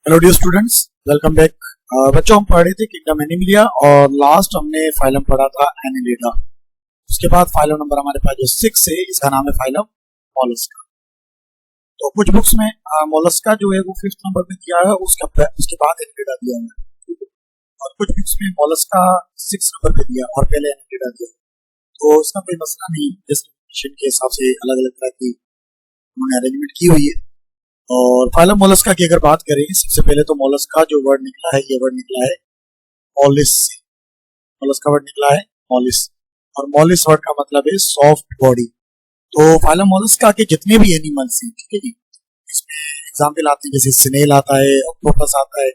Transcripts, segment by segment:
Hello dear students, welcome back. बच्चों, हम पढ़ रहे थे किंगडम एनिमलिया और लास्ट हमने फाइलम पढ़ा था एनिलिडा। उसके बाद फाइलम नंबर हमारे पास जो 6 है, इसका नाम है फाइलम मोलस्का। तो कुछ बुक्स में मोलस्का जो है वो 5th नंबर पे दिया है, उसके बाद एनिलिडा दिया है। और कुछ बुक्स में मोलस्का 6 नंबर पे दिया और पहले एनिलिडा दिया। तो इसका कोई मसला नहीं, डिस्ट्रीब्यूशन के हिसाब से अलग अलग तरह की उन्होंने अरेंजमेंट की हुई है। और फाइलम मोलस्का की अगर बात करें, सबसे पहले तो मोलस्का जो वर्ड निकला है, ये वर्ड निकला है मॉलिस से। मोलस्का वर्ड निकला है मॉलिस, और मॉलिस वर्ड का मतलब है सॉफ्ट बॉडी। तो फाइलम मोलस्का के जितने भी एनिमल्स हैं, ठीक है जी, इसमें एग्जाम्पल आते हैं, जैसे स्नेल आता है, ऑक्टोपस आता है।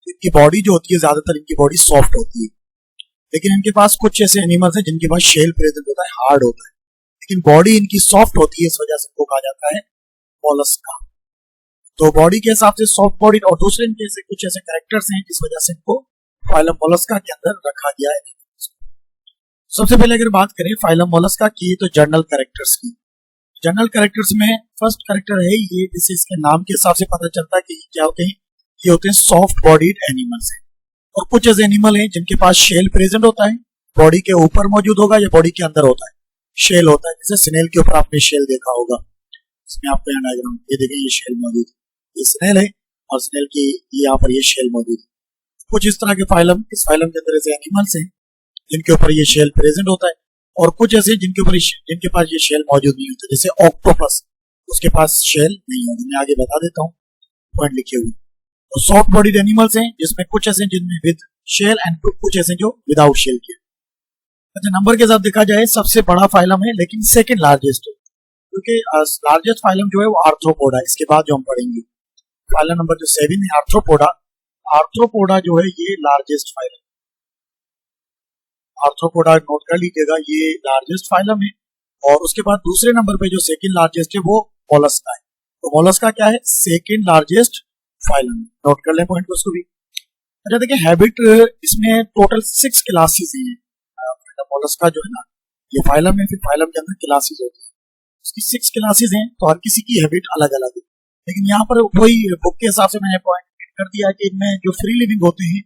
इनकी बॉडी जो होती है, ज्यादातर इनकी बॉडी सॉफ्ट होती है, लेकिन इनके पास कुछ ऐसे एनिमल्स हैं जिनके पास शेल प्रेजेंट होता है, हार्ड होता है, लेकिन बॉडी इनकी सॉफ्ट होती है, इस वजह से इनको कहा जाता है मोलस्का। तो बॉडी के हिसाब से सॉफ्ट बॉडी, और दूसरे इनके से कुछ ऐसे कैरेक्टर्स हैं जिस वजह से इनको फाइलम मोलस्का के अंदर रखा गया है। सबसे पहले अगर बात करें फाइलम मोलस्का की, तो जर्नल कैरेक्टर्स की। जर्नल कैरेक्टर्स में फर्स्ट कैरेक्टर है ये, जिससे इसके नाम के हिसाब से पता चलता है कि ये क्या होते हैं। ये होते हैं सॉफ्ट बॉडीड एनिमल्स है। और कुछ ऐसे एनिमल हैं जिनके पास शेल प्रेजेंट होता है, बॉडी के ऊपर मौजूद होगा या बॉडी के अंदर होता है, शेल होता है। जैसे स्नेल के ऊपर आपने शेल देखा होगा, इसमें आपको यहाँ डायग्राम ये देखें, ये शेल मौजूद है, ये स्नेल है, और स्नेल की ये यहाँ पर ये शेल मौजूद है। कुछ इस तरह के फाइलम, इस फाइलम के अंदर ऐसे एनिमल्स हैं जिनके ऊपर ये शेल प्रेजेंट होता है, और कुछ ऐसे जिनके पास ये शेल मौजूद नहीं होता, जैसे ऑक्टोपस, उसके पास शेल नहीं होता। मैं आगे बता देता हूँ, पॉइंट लिखे हुए। तो सॉफ्ट बॉडीड एनिमल्स हैं जिसमें कुछ ऐसे जिनमें विद शेल एंड कुछ ऐसे जो विदाउट शेल के। अच्छा, नंबर के साथ देखा जाए सबसे बड़ा फाइलम है, लेकिन सेकंड लार्जेस्ट है, क्योंकि लार्जेस्ट फाइलम जो है वो आर्थ्रोपोडा। इसके बाद जो हम पढ़ेंगे फाइलम नंबर जो 7 है आर्थ्रोपोडा। आर्थ्रोपोडा जो है ये लार्जेस्ट फाइलम, आर्थ्रोपोडा नोट कर लीजिएगा, ये लार्जेस्ट फाइलम है। और उसके बाद दूसरे नंबर पे जो सेकंड लार्जेस्ट है वो मोलस्का है। तो मोलस्का क्या है, सेकंड लार्जेस्ट फाइलम। नोट कर लें पॉइंट को, उसको भी। अच्छा देखिए, हैबिट इसमें टोटल 6 क्लासेस हैं। मोलस्का जो है ना, ये फाइलम है, फिर फाइलम के अंदर क्लासेस होती है, उसकी 6 क्लासेस हैं। तो हर किसी की हैबिट अलग अलग है, लेकिन यहाँ पर वही बुक के हिसाब से मैंने पॉइंट कर दिया कि इनमें जो फ्री लिविंग होते हैं,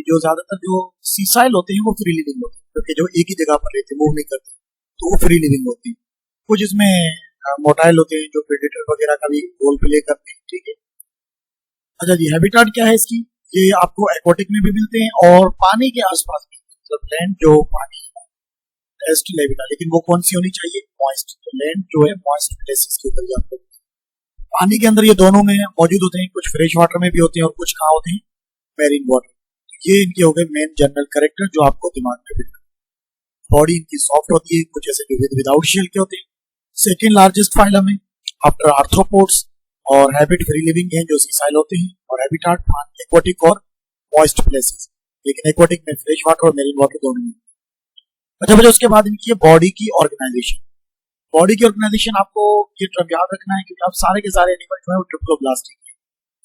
जो ज्यादातर जो सीसाइल होते हैं वो फ्री लिविंग होते हैं, क्योंकि जो एक ही जगह पर रहते हैं, मूव नहीं करते, तो वो फ्री लिविंग होती है। कुछ इसमें मोटाइल होते हैं जो प्रेडेटर वगैरह का भी रोल प्ले करते हैं, ठीक है। अच्छा जी, हैबिटाट क्या है इसकी, ये आपको एक्वाटिक में भी मिलते हैं और पानी के आसपास भी, मतलब लैंड जो पानी टेस्ट हैबिटाट, लेकिन वो कौन सी होनी चाहिए, मॉइस्ट। तो लैंड जो है मॉइस्ट प्लेसेस के ऊपर जाते हैं, पानी के अंदर ये दोनों में मौजूद होते हैं। कुछ फ्रेश वाटर में भी होते हैं और कुछ कहाँ होते हैं, मैरीन वाटर। ये इनके हो गए मेन जनरल कैरेक्टर जो आपको दिमाग में रखना। बॉडी इनकी सॉफ्ट होती है, कुछ ऐसे विदाउट शेल के होते हैं। सेकेंड लार्जेस्ट फाइलम है आफ्टर आर्थ्रोपोड्स, और हैबिट फ्री लिविंग है जो सीसाइल होते हैं, और हैबिटाट एक्वाटिक और मॉइस्ट प्लेसेस, लेकिन एक्वाटिक में फ्रेश वाटर और मैरीन वाटर दोनों में। अच्छा बच्चों, उसके बाद इनकी बॉडी की ऑर्गेनाइजेशन। बॉडी की ऑर्गेनाइजेशन आपको ये टर्म याद रखना है, क्योंकि आप सारे के सारे एनिमल जो है वो ट्रिप्लोब्लास्टिक है।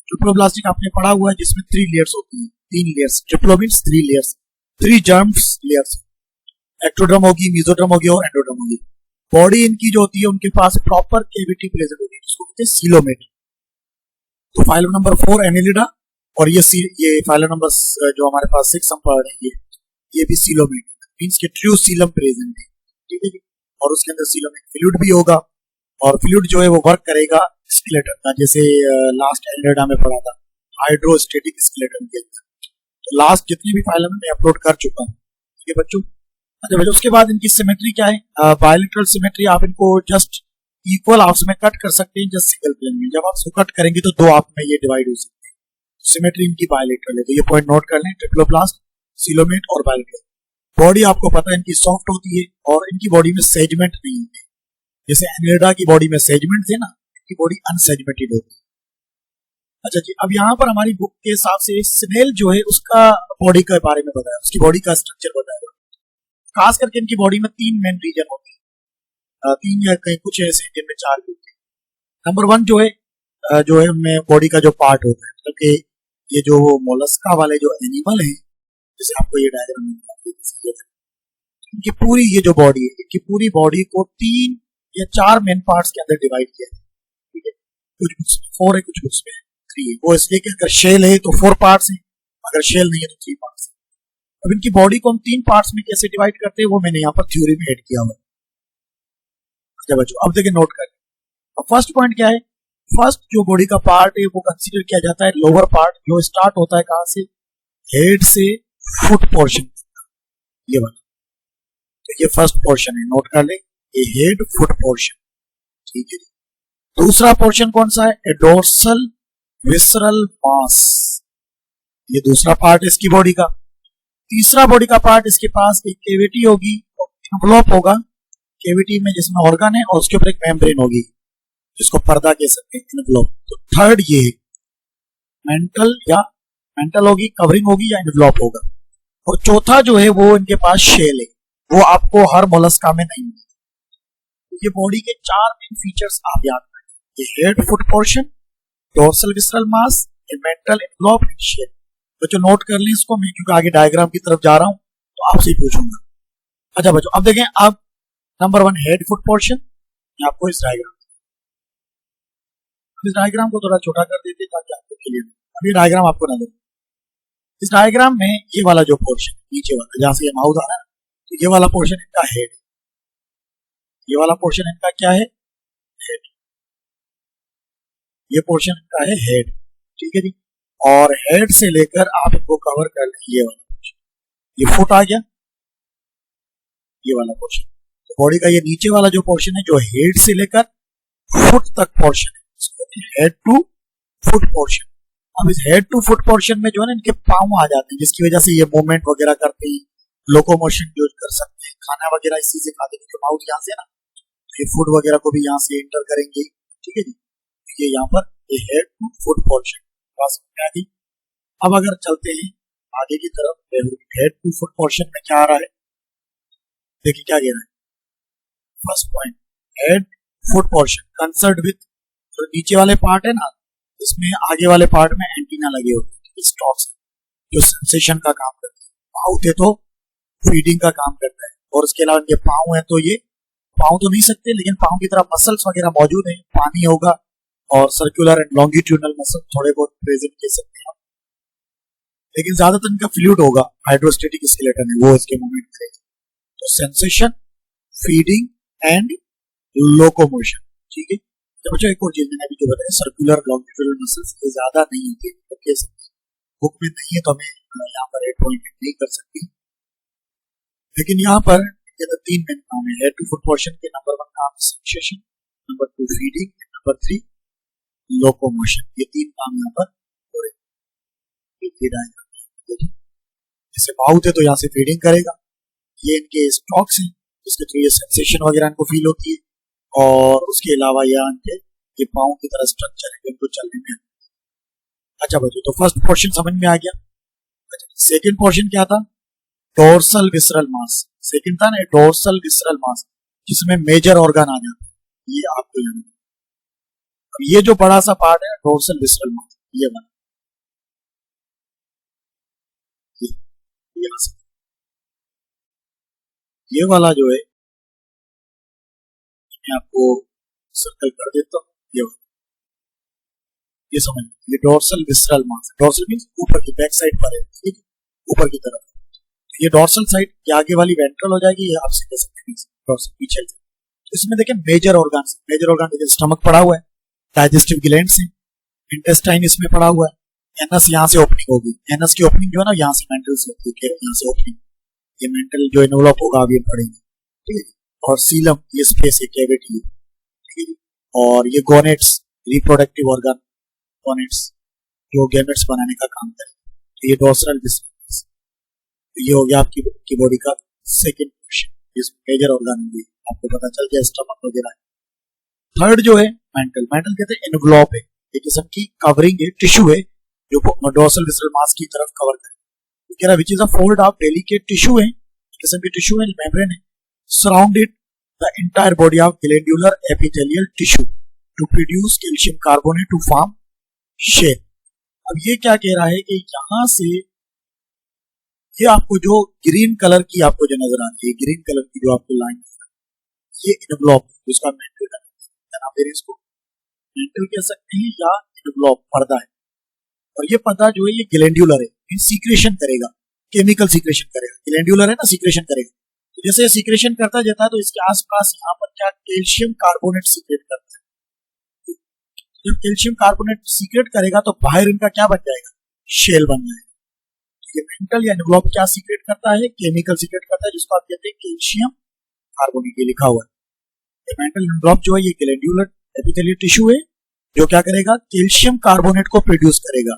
ट्रिप्लोब्लास्टिक आपने पढ़ा हुआ है, जिसमें 3 लेयर्स होती हैं, 3 layers. Triplo means 3 layers, 3 germs layers. Ectoderm होगी, मेसोडर्म होगी और एंडोडर्म होगी। बॉडी इनकी जो होती है, उनके पास प्रॉपर कैविटी प्रेजेंट होती है, जिसको कहते हैं सीलोमेट। तो फाइलम नंबर 4 एनिलिडा, और ये फाइलम नंबर जो हमारे पास 6 हम पढ़ रहे हैं, ये भी सीलोमेट मींस के ट्रू सीलम प्रेजेंट है, ठीक है। और उसके अंदर सीलोमेट फ्लूइड भी होगा, और फ्लूइड जो है वो वर्क करेगा स्केलेटन का, जैसे लास्ट एनिलिडा में पढ़ा था हाइड्रोस्टेटिक स्केलेटन के अंदर। तो लास्ट जितनी भी फाइलम मैं अपलोड कर चुका हूँ, ठीक है बच्चों। अच्छा बच्चों, उसके बाद इनकी सिमेट्री क्या है, बायलैटरल सिमेट्री। आप इनको जस्ट इक्वल हाफ्स में कट कर सकते हैं, जस्ट सिंगल प्लेन में। जब आप इसको कट करेंगे तो 2 हाफ में ये डिवाइड हो सकते हैं। सिमेट्री इनकी बायलैटरल है, तो ये पॉइंट नोट कर लें, ट्रिप्लोब्लास्ट, सीलोमेट और बायलैटरल। बॉडी आपको पता है इनकी सॉफ्ट होती है, और इनकी बॉडी में सेगमेंट नहीं होते, जैसे एनिलिडा की बॉडी में सेगमेंट थे ना, इनकी बॉडी अनसेगमेंटेड होती है। अच्छा जी, अब यहाँ पर हमारी बुक के हिसाब से स्नेल जो है उसका बॉडी के बारे में बताया, उसकी बॉडी का स्ट्रक्चर बताया। खास करके इनकी बॉडी में 3 मेन रीजन होते हैं, 3 या कहीं कुछ ऐसे जिनमें 4 भी होते हैं। नंबर 1 जो है उनमें बॉडी का जो पार्ट होता है, मतलब कि ये जो मोलस्का वाले जो एनिमल है, जैसे आपको ये डायग्राम में इनकी पूरी ये जो बॉडी है, इनकी पूरी बॉडी को 3 या 4 मेन पार्ट्स के अंदर डिवाइड किया है, ठीक है। कुछ बुक्स में 4 है, कुछ बुक्स में 3 है, वो इसलिए कि अगर शेल है तो 4 पार्ट्स हैं, अगर शेल नहीं है तो 3 पार्ट्स हैं। अब इनकी बॉडी को हम 3 पार्ट्स में कैसे डिवाइड करते हैं वो मैंने यहाँ पर थ्योरी में ऐड किया हुआ है। अच्छा बच्चों, अब देखिए नोट करें। अब फर्स्ट पॉइंट क्या है, फर्स्ट जो बॉडी का पार्ट है वो कंसीडर किया जाता है लोअर पार्ट, जो स्टार्ट होता है कहां से, हेड से फुट पोर्शन, ये वाला। तो ये फर्स्ट पोर्शन है, नोट कर ले, ये हेड फुट पोर्शन, ठीक है। दूसरा पोर्शन कौन सा है, डोर्सल विसरल मास, ये दूसरा पार्ट है इसकी बॉडी का। तीसरा बॉडी का पार्ट, इसके पास एक कैविटी होगी, एनवलप होगा, कैविटी में जिसमें ऑर्गन है और उसके ऊपर एक मेम्ब्रेन होगी जिसको पर्दा कह सकते हैं, एनवलप। तो थर्ड ये है मेंटल, या मेंटल होगी, कवरिंग होगी या एनवलप होगा। और चौथा जो है वो इनके पास शेल है, वो आपको हर मोलस्का में नहीं मिलती। ये बॉडी के 4 मेन फीचर्स आप याद रखें, ये head foot portion, dorsal visceral mass, ये मेंटल एनवलप एंड शेल। बच्चों नोट कर लें इसको, मैं क्योंकि आगे डायग्राम की तरफ जा रहा हूं तो आपसे ही पूछूंगा। अच्छा बच्चों, अब देखें, अब नंबर 1 हेड फुट पोर्शन, आपको इस डायग्राम को थोड़ा छोटा कर देते ताकि आपको क्लियर हो। अभी डायग्राम आपको ना दे, इस डायग्राम में ये वाला जो पोर्शन नीचे वाला जहां से ये माउथ आ रहा है, तो ये वाला पोर्शन इनका हेड, ये वाला पोर्शन इनका क्या है, हेड, ये पोर्शन इनका है हेड, ठीक है जी। और हेड से लेकर आप इनको कवर कर लें, ये वाला पोर्शन, ये फुट आ गया, ये वाला पोर्शन। तो बॉडी का ये नीचे वाला जो पोर्शन है जो हेड से लेकर फुट तक पोर्शन है, हेड टू फुट पोर्शन। अब इस हेड टू फुट पोर्शन में जो है ना इनके पांव आ जाते हैं, जिसकी वजह से ये मूवमेंट वगैरह करते हैं, लोकोमोशन यूज कर सकते हैं, खाना वगैरह इसी से खाते हैं, माउथ यहाँ से ना, तो ये फूड वगैरह को भी यहाँ से एंटर करेंगे, ठीक है जी। ये यहाँ पर ये हेड टू फुट पोर्शन पास आ गई। अब अगर चलते हैं आगे की तरफ, हेड टू फुट पोर्शन में क्या आ रहा है, देखिए क्या कह रहा है, first point, head foot portion concern with, तो नीचे वाले पार्ट है ना, इसमें आगे वाले पार्ट में एंटीना लगे होते हैं, स्टॉक्स जो सेंसेशन का काम करते हैं, माउथ है तो फीडिंग का काम करता है, और उसके अलावा इनके पाँव है तो ये पाँव तो नहीं सकते, लेकिन पाँव की तरफ मसल्स वगैरह मौजूद है, पानी होगा और सर्कुलर एंड लॉन्गिट्यूडनल मसल थोड़े बहुत प्रेजेंट कह सकते हैं, लेकिन ज्यादातर इनका फ्लूइड होगा, हाइड्रोस्टेटिक स्केलेटन है वो इसके मूवमेंट करेगा। तो सेंसेशन, फीडिंग एंड लोकोमोशन, ठीक है। बच्चों एक और चीज मैंने अभी जो बताया, सर्कुलर लॉन्गिट्यूडनल मसल्स ये ज्यादा नहीं होती है, तो कैसे बुक में नहीं है तो हमें यहाँ पर 8 पॉइंट नहीं कर सकती, लेकिन यहाँ पर ये तो 3 मेन काम है। हेड टू फुट पोर्शन के नंबर 1 काम sensation, number 2 feeding, number 3 locomotion, ये 3 काम यहाँ पर हो रहे हैं। जैसे माउथ है तो यहाँ से फीडिंग करेगा, ये इनके स्टॉक्स हैं जिसके थ्रू ये सेंसेशन वगैरह इनको फील होती है, और उसके अलावा यहाँ इनके ये पाँव की तरह स्ट्रक्चर है इनको चलने में। अच्छा बच्चों, तो फर्स्ट पोर्शन समझ में आ गया। अच्छा, सेकंड पोर्शन क्या था, डोर्सल विसरल मास, सेकंड था ना डोर्सल विसरल मास, जिसमें मेजर ऑर्गन आ जाता है, ये आपको याद है। अब ये जो बड़ा सा पार्ट है डोर्सल विसरल मास, ये वाला, ये वाला जो है मैं आपको सर्कल कर देता हूँ, ये समझ, ये डोर्सल विसरल मास, डोर्सल मींस ऊपर की बैक साइड पर है, ठीक है, ऊपर की तरफ। ये डोर्सल साइड की आगे वाली वेंट्रल हो जाएगी, ये आप सीधे सकते हैं डोर्सल पीछे से। तो इसमें देखें मेजर ऑर्गन्स, मेजर ऑर्गन देखिए स्टमक पड़ा हुआ है, डाइजेस्टिव ग्लैंड्स हैं, इंटेस्टाइन इसमें पड़ा हुआ है, एनस यहाँ से ओपनिंग होगी, एनस की ओपनिंग जो है ना यहाँ से मेंटल से होती है, यहाँ से ओपनिंग, ये मेंटल जो एनवलप होगा अभी हम पढ़ेंगे, ठीक है। और सीलम ये स्पेस है, कैविटी, ठीक है। और ये गोनेट्स, रिप्रोडक्टिव ऑर्गन गोनेट्स जो गैमेट्स बनाने का काम करें, तो ये डोर्सल विसरल, ये हो गया आपकी बॉडी का सेकंड पोर्शन, जिसमें मेजर ऑर्गन होंगे, आपको पता चल गया स्टमक वगैरह। थर्ड जो है मेंटल, मेंटल कहते हैं एनवलप है, एक किस्म की कवरिंग है, टिश्यू है जो डोर्सल विसरल मास की तरफ कवर करे, which is a fold of delicate tissue है, किस्म की टिश्यू है, मेम्ब्रेन है, surrounded the entire body of glandular epithelial tissue to produce calcium carbonate to form shell. अब ये क्या कह रहा है कि यहां से ये आपको जो ग्रीन कलर की आपको जो नजर आ रही है, ग्रीन कलर की जो आपको लाइन ये एनवलप, जिसका मेंटल है ना, फिर इसको मेंटल कह सकते हैं या एनवलप पर्दा है, और ये पौधा जो है ये ग्लैंड्यूलर है, सीक्रेशन करेगा, केमिकल सीक्रेशन करेगा। ग्लैंड्यूलर है ना, सीक्रेशन करेगा। तो जैसे ये सीक्रेशन करता जाता है तो इसके आसपास यहाँ पर क्या कैल्शियम कार्बोनेट सीक्रेट करता है। जब कैल्शियम कार्बोनेट सीक्रेट करेगा तो बाहर इनका क्या बन जाएगा, शेल बन जाएगा। ये मेंटल या एनवलप क्या सीक्रेट करता है, केमिकल सीक्रेट करता है जिसको आप कहते हैं कैल्शियम कार्बोनेट, ये लिखा हुआ है। ये मेंटल एनवलप जो है ये ग्लैंड्यूलर एपिथेलियल टिश्यू है जो क्या करेगा, कैल्शियम कार्बोनेट को प्रोड्यूस करेगा।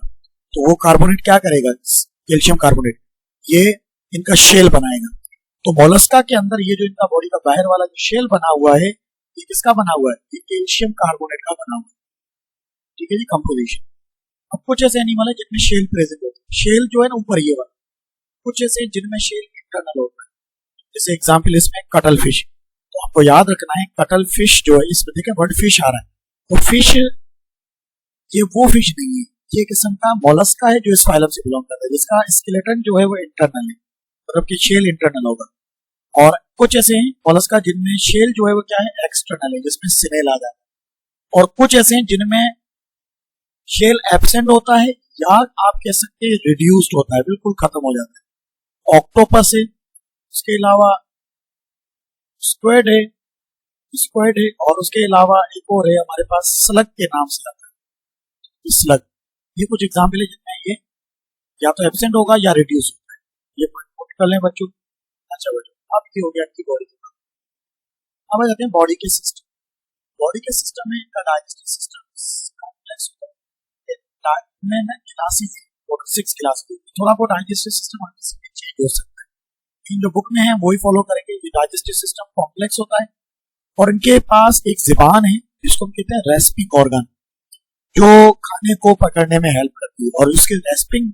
तो वो कार्बोनेट क्या करेगा, कैल्शियम कार्बोनेट, ये इनका शेल बनाएगा। तो मोलस्का के अंदर ये जो इनका बॉडी का बाहर वाला जो शेल बना हुआ है ये किसका बना हुआ है, ये कैल्शियम कार्बोनेट का बना हुआ है। ठीक है जी, कंपोजिशन। अब कुछ ऐसे एनिमल है जिनमें शेल प्रेजेंट होता है, शेल जो है ना ऊपर ये वाला, कुछ ऐसे जिनमें शेल इंटरनल होता है। जैसे एग्जाम्पल इसमें कटल फिश, तो आपको याद रखना है कटल फिश जो है, इसमें देखें वर्ड फिश आ रहा है, तो फिश ये वो फिश नहीं है, ये किस्म का मोलस्का है जो इस फाइलम से बिलोंग करता है, जिसका स्केलेटन जो है वो इंटरनल है, मतलब कि शेल इंटरनल होगा। और कुछ ऐसे हैं मोलस्का जिनमें शेल जो है वो क्या है, एक्सटर्नल है, जिसमें सिनेल आ जाता है। और कुछ ऐसे हैं जिनमें शेल एब्सेंट होता है या आप कह सकते हैं रिड्यूस्ड होता है, बिल्कुल खत्म हो जाता है। ऑक्टोपस है, उसके अलावा स्क्विड है, और उसके अलावा एक और है हमारे पास स्लग के नाम से आता है, स्लग। ये कुछ एग्जाम्पल है जिनमें ये या तो एब्सेंट होगा या रिड्यूस होगा। ये नोट कर लें बच्चों। अच्छा बच्चों, अब ये हो गया आपकी बॉडी के बारे में। अब आ जाते हैं बॉडी के सिस्टम। बॉडी के सिस्टम में इनका डाइजेस्टिव सिस्टम कॉम्प्लेक्स होता है, में ना क्लासेस है, टोटल 6 क्लासेस। थोड़ा बहुत डाइजेस्टिव सिस्टम चेंज हो सकता है, इन जो बुक में है वही फॉलो करेंगे। ये डाइजेस्टिव सिस्टम कॉम्प्लेक्स होता है और इनके पास एक ज़बान है जिसको हम कहते हैं रेस्पिंग ऑर्गन, जो खाने को पकड़ने में हेल्प करती है। और उसके रेस्पिंग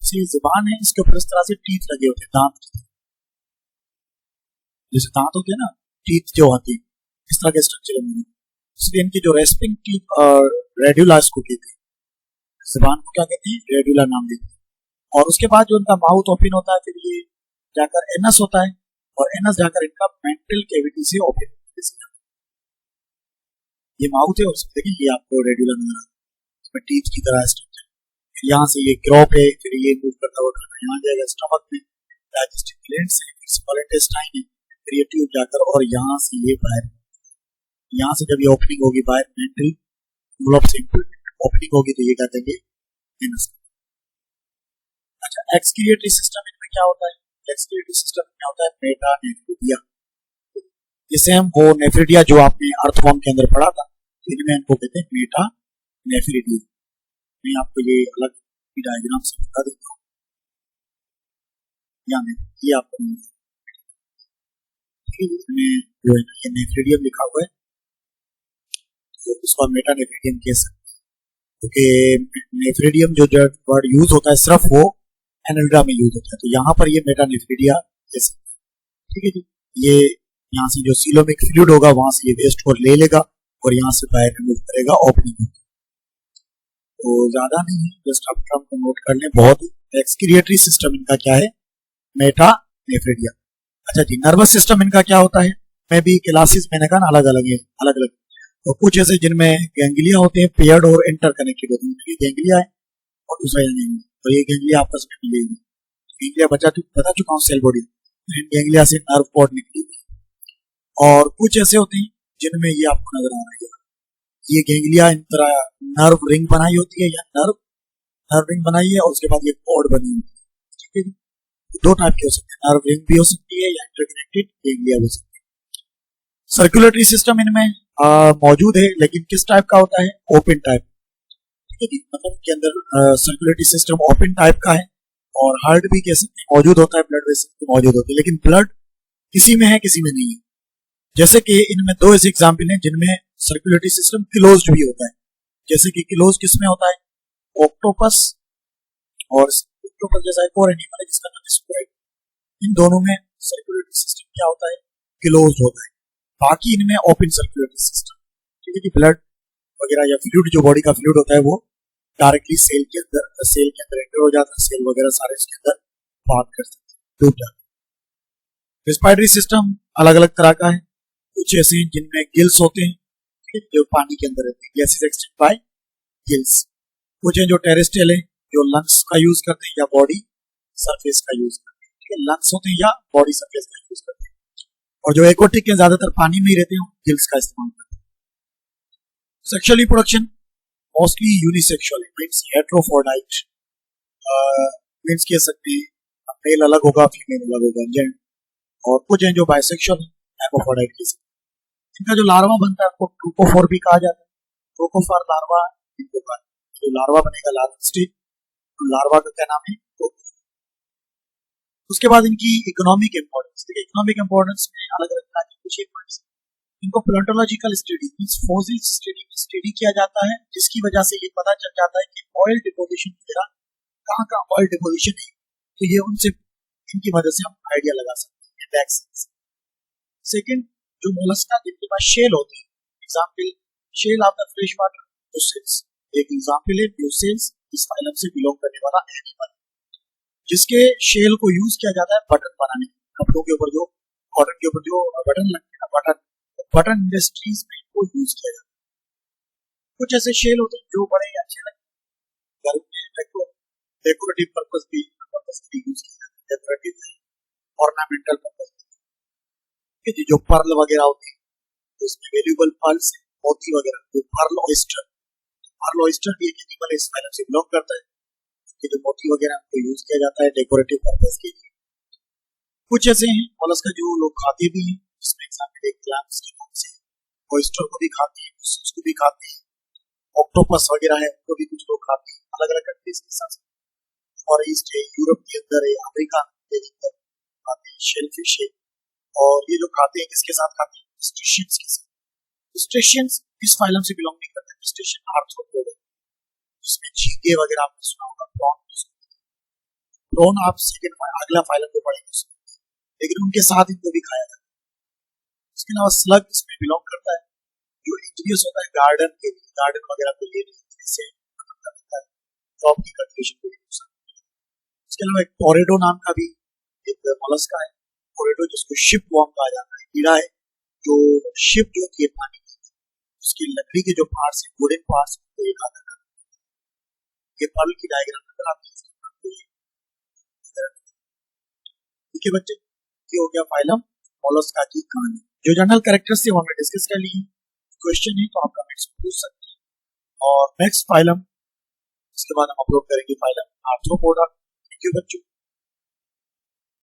से ज़बान है, इसके ऊपर इस तरह से टीथ लगे होते हैं, दांत, जैसे दांत होते हैं ना, टीथ जो होती है इस तरह के स्ट्रक्चर में, इसलिए इनकी जो रेस्पिंग टीथ और रेड्यूला इसको कहते हैं, ज़बान को क्या कहते हैं, रेड्यूला नाम देते हैं। और उसके बाद जो इनका माउथ ओपन होता है, फिर ये जाकर एनस होता है और एनस जाकर इनका मेंटल कैविटी से ओपन होता है। ये माउथ है और इसमें देखिए ये आपको रेड्यूला नजर आता है, इसमें टीथ की तरह स्ट्रक्चर। यहाँ से ये क्रॉप है, फिर ये मूव करता हुआ खाना यहाँ जाएगा स्टमक में, डाइजेस्टिव ग्लैंड्स है, फिर स्मॉल इंटेस्टाइन है, फिर ये ट्यूब जाकर और यहाँ से ये बाहर, यहाँ से जब ये ओपनिंग होगी बाहर मेंटल एनवलप से ओपनिंग होगी तो ये क्या कहेंगे, एनस। अच्छा, एक्सक्रीटरी सिस्टम इनमें क्या होता है, एक्सक्रीटरी सिस्टम में क्या होता है, मेटानेफ्रिडिया, जिसे हम वो नेफ्रिडिया जो आपने अर्थवॉर्म के अंदर पढ़ा था, इनमें इनको कहते हैं मेटानेफ्रिडिया। मैं आपको ये अलग डायग्राम से बता देता हूँ, ये आपको इसमें जो है ये नेफ्रिडियम लिखा हुआ है, तो इसको हम मेटानेफ्रिडियम कह सकते हैं, क्योंकि नेफ्रिडियम जो वर्ड यूज होता है सिर्फ वो एनालिडा में यूज होता है, तो यहाँ पर ये मेटानेफ्रिडिया कह सकते हैं। ठीक है जी, ये यहाँ से जो सीलोमिक फ्लूइड होगा वहां से ये वेस्ट को ले लेगा और यहाँ से बाहर रिमूव करेगा ओपनिंग। तो ज्यादा नहीं, जस्ट आप टर्म को नोट कर लें, बहुत एक्सक्रिएटरी सिस्टम इनका क्या है, मेटानेफ्रिडिया। अच्छा जी, नर्वस सिस्टम इनका क्या होता है, मैं भी क्लासेस मैंने कहा ना अलग अलग है, अलग अलग। तो कुछ ऐसे जिनमें गैंग्लिया होते हैं, पेयर्ड और इंटरकनेक्टेड होते हैं, गैंग्लिया है और दूसरा गैंग्लिया, और ये गैंग्लिया आपस में मिलेगी। गैंग्लिया बता चुका हूँ, सेल बॉडी, गैंग्लिया से नर्व कॉर्ड निकली। और कुछ ऐसे होते हैं जिनमें ये आपको नजर आ रहा है, ये गैंग्लिया इन तरह नर्व रिंग बनाई होती है, या नर्व रिंग बनाई है और उसके बाद ये कॉर्ड बनी होती है। ठीक है, दो टाइप के हो सकते हैं, नर्व रिंग भी हो सकती है या इंटरकनेक्टेड गैंग्लिया हो सकती है। सर्कुलेटरी सिस्टम इनमें मौजूद है, लेकिन किस टाइप का होता है, ओपन टाइप। ठीक है, मतलब के अंदर सर्कुलेटरी सिस्टम ओपन टाइप का है। और हार्ट भी कह सकते हैं मौजूद होता है, ब्लड वेसल मौजूद होती है, लेकिन ब्लड किसी में है किसी में नहीं है। जैसे कि इनमें दो ऐसे एग्जाम्पल हैं जिनमें सर्कुलेटरी सिस्टम क्लोज्ड भी होता है, जैसे कि क्लोज किसमें होता है, ऑक्टोपस, और ऑक्टोपस जैसा एक और एनिमल है जिसका नाम है स्क्विड, इन दोनों में सर्कुलेटरी सिस्टम क्या होता है, क्लोज्ड होता है। बाकी इनमें ओपन सर्कुलेटरी सिस्टम। ठीक है, ब्लड वगैरह या फ्लूइड, जो बॉडी का फ्लूइड होता है वो डायरेक्टली सेल के अंदर एंटर हो जाता है, सेल वगैरह सारे इसके अंदर बात कर सकते हैं, डूब जाते हैं। रेस्पिरेटरी सिस्टम अलग अलग तरह का है, कुछ ऐसे हैं जिनमें गिल्स होते हैं जो पानी के अंदर रहते हैं, गैसेस एक्सचेंज बाय गिल्स। कुछ हैं जो टेरेस्ट्रियल है, जो लंग्स का यूज करते हैं या बॉडी सरफेस का यूज करते हैं, ठीक है, लंग्स होते हैं या बॉडी सरफेस का यूज करते हैं। और जो एक्वाटिक के ज्यादातर पानी में ही रहते हैं गिल्स का इस्तेमाल करते हैं। Sexual reproduction mostly unisexual means hermaphrodite, means कह सकते हैं मेल अलग होगा फीमेल अलग होगा जेंड, और कुछ हैं जो बाइसेक्सुअल हेमोफोर्डाइट के। इनका जो लार्वा बनता है उसको ट्रूकोफोर भी कहा जाता है। ट्रूकोफोर लार्वा इनको का जो लार्वा बनेगा लार्वा स्टेज, तो लार्वा का क्या नाम है ट्रूकोफोर। उसके बाद इनकी इकोनॉमिक इंपॉर्टेंस, देखिए इकोनॉमिक इंपॉर्टेंस में अलग अलग तरह के कुछ पॉइंट्स। इनको प्लेंटोलॉजिकल स्टडी मींस फॉसिल स्टडी में स्टडी किया जाता है, जिसकी वजह से ये पता चल जाता है कि ऑयल डिपोजिशन वगैरह कहाँ कहाँ ऑयल डिपोजिशन है, तो ये उनसे इनकी वजह से हम आइडिया लगा सकते हैं। सेकंड, जो मोलस्का जिनके पास शेल होती है, example shell of the fresh water mussels, एक एग्जांपल है म्यूसेल्स, इस फाइलम से बिलोंग करने वाला एनिमल जिसके शेल को यूज किया जाता है बटन बनाने, कपड़ों के ऊपर जो कॉटन के ऊपर जो बटन लगते हैं बटन इंडस्ट्रीज में इनको यूज किया जाता है। कुछ ऐसे शेल होते हैं जो बड़े अच्छे लगते हैं, घर में डेकोरेटिव पर्पस भी यूज किया जाता है, डेकोरेटिव ऑर्नामेंटल पर्पस। जो पर्ल वगैरह होती है तो उसमें वेल्यूबल पर्ल्स मोती वगैरह, जो पर्ल ऑयस्टर भी एक एनिमल इस फाइलम से बिलोंग करता है, कि जो मोती वगैरह को यूज किया जाता है डेकोरेटिव पर्पस के लिए। कुछ ऐसे हैं मोलस्का जो लोग खाते भी हैं, जिसमें एग्जांपल एक क्लैम्स के नाम से ऑयस्टर को भी खाते हैं, उसको भी खाते हैं, ऑक्टोपस वगैरह है उनको भी कुछ लोग खाते हैं, अलग अलग कंट्रीज के साथ। और ईस्ट है, यूरोप के अंदर है, अमेरिका के अंदर खाते हैं, शेलफिश है। और ये जो खाते हैं किसके साथ खाते हैं, क्रस्टेशियंस के साथ। क्रस्टेशियंस इस फाइलम से बिलोंग नहीं करते, क्रस्टेशियन आर्थ्रोपोडा, जिसमें झींगे वगैरह आपने सुना होगा, प्रॉन आप सेकंड अगला फाइलम को पढ़ेंगे, लेकिन उनके साथ इनको भी खाया जाता है। इसके अलावा स्लग इसमें बिलोंग करता है, जो इंजीनियस होता है गार्डन के लिए, गार्डन वगैरह के लिए से क्रॉप की कल्टीवेशन के लिए। इसके अलावा एक टोरेडो नाम का भी एक मोलस्का है, टोरेडो जिसको शिप वॉर्म कहा जाता है, कीड़ा है जो शिप जो होती है पानी की, उसकी लकड़ी के जो पार्ट्स हैं, वुडन पार्ट्स को एक आधा करता है। ये पर्ल की डायग्राम नजर आती है इसके बाद। ठीक है बच्चे, ये हो गया फाइलम मोलस्का की कहानी। जो जनरल कैरेक्टर्स थे वो हमने डिस्कस कर लिए। क्वेश्चन है तो आप कमेंट्स में पूछ सकते हैं। और नेक्स्ट फाइलम इसके बाद हम अपलोड करेंगे फाइलम आर्थ्रोपोडा। थैंक यू बच्चों।